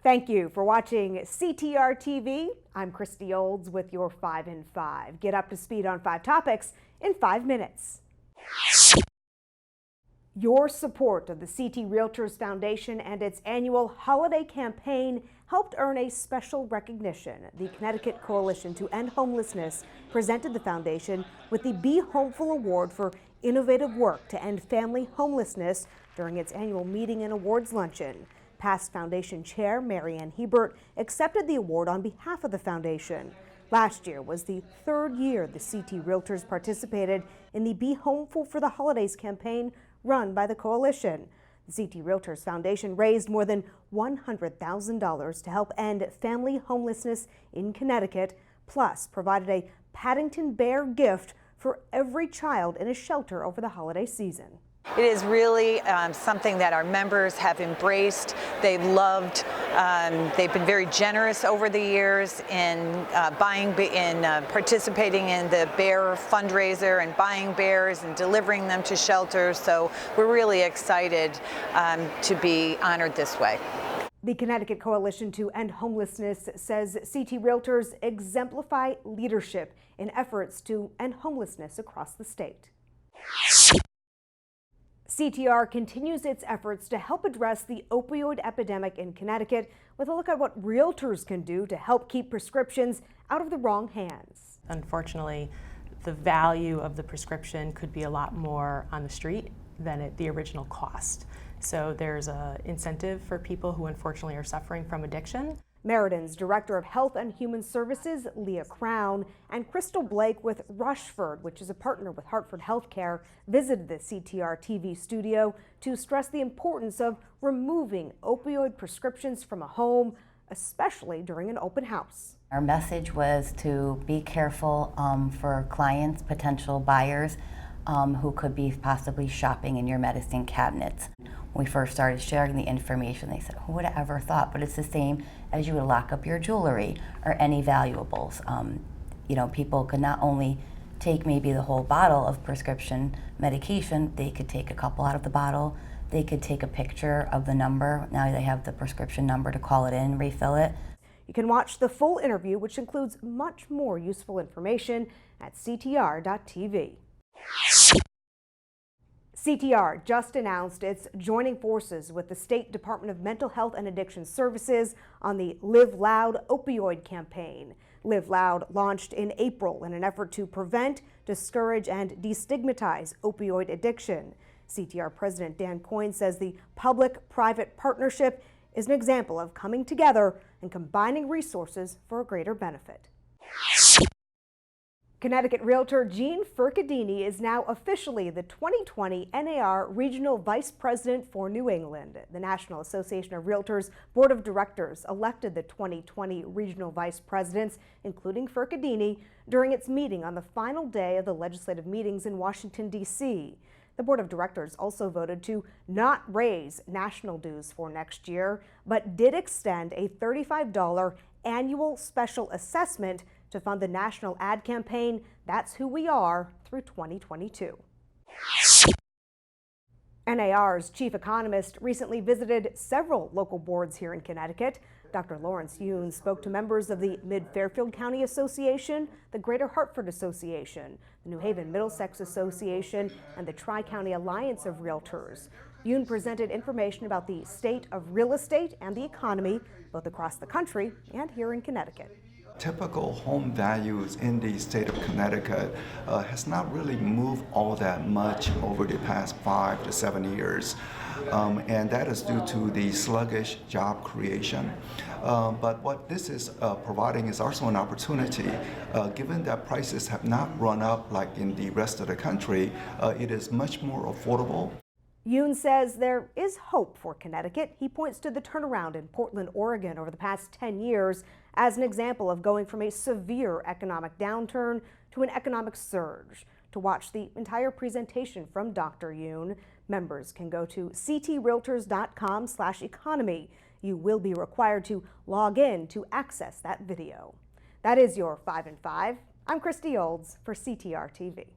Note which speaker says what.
Speaker 1: Thank you for watching CTR TV. I'm Christy Olds with your 5 in 5. Get up to speed on 5 topics in 5 minutes. Your support of the CT Realtors Foundation and its annual holiday campaign helped earn a special recognition. The Connecticut Coalition to End Homelessness presented the foundation with the Be Homeful Award for innovative work to end family homelessness during its annual meeting and awards luncheon. Past foundation chair Marianne Hebert accepted the award on behalf of the foundation. Last year was the 3rd year the CT Realtors participated in the Be Homeful for the Holidays campaign run by the coalition. The CT Realtors Foundation raised more than $100,000 to help end family homelessness in Connecticut, plus provided a Paddington Bear gift for every child in a shelter over the holiday season.
Speaker 2: It is really something that our members have embraced. They've loved. They've been very generous over the years in participating in the bear fundraiser and buying bears and delivering them to shelters. So we're really excited to be honored this way.
Speaker 1: The Connecticut Coalition to End Homelessness says CT Realtors exemplify leadership in efforts to end homelessness across the state. CTR continues its efforts to help address the opioid epidemic in Connecticut with a look at what realtors can do to help keep prescriptions out of the wrong hands.
Speaker 3: Unfortunately, the value of the prescription could be a lot more on the street than at the original cost. So there's an incentive for people who unfortunately are suffering from addiction.
Speaker 1: Meriden's Director of Health and Human Services, Leah Crown, and Crystal Blake with Rushford, which is a partner with Hartford Healthcare, visited the CTR TV studio to stress the importance of removing opioid prescriptions from a home, especially during an open house.
Speaker 4: Our message was to be careful for clients, potential buyers, who could be possibly shopping in your medicine cabinets. When we first started sharing the information, they said, who would have ever thought? But it's the same as you would lock up your jewelry or any valuables. You know, people could not only take maybe the whole bottle of prescription medication, they could take a couple out of the bottle, they could take a picture of the number. Now they have the prescription number to call it in, refill it.
Speaker 1: You can watch the full interview, which includes much more useful information, at ctr.tv. CTR just announced it's joining forces with the State Department of Mental Health and Addiction Services on the Live Loud Opioid campaign. Live Loud launched in April in an effort to prevent, discourage, and destigmatize opioid addiction. CTR President Dan Coyne says the public-private partnership is an example of coming together and combining resources for a greater benefit. Connecticut realtor Jean Fercodini is now officially the 2020 NAR Regional Vice President for New England. The National Association of Realtors Board of Directors elected the 2020 Regional Vice Presidents, including Fercodini, during its meeting on the final day of the legislative meetings in Washington, D.C. The Board of Directors also voted to not raise national dues for next year, but did extend a $35 annual special assessment to fund the national ad campaign, That's Who We Are, through 2022. NAR's chief economist recently visited several local boards here in Connecticut. Dr. Lawrence Yoon spoke to members of the Mid-Fairfield County Association, the Greater Hartford Association, the New Haven Middlesex Association, and the Tri-County Alliance of Realtors. Yoon presented information about the state of real estate and the economy, both across the country and here in Connecticut.
Speaker 5: Typical home values in the state of Connecticut has not really moved all that much over the past 5 to 7 years. And that is due to the sluggish job creation. But what this is providing is also an opportunity. Given that prices have not run up like in the rest of the country, it is much more affordable.
Speaker 1: Yoon says there is hope for Connecticut. He points to the turnaround in Portland, Oregon over the past 10 years as an example of going from a severe economic downturn to an economic surge. To watch the entire presentation from Dr. Yoon, members can go to ctrealtors.com/economy. You will be required to log in to access that video. That is your 5 in 5. I'm Christy Olds for CTR TV.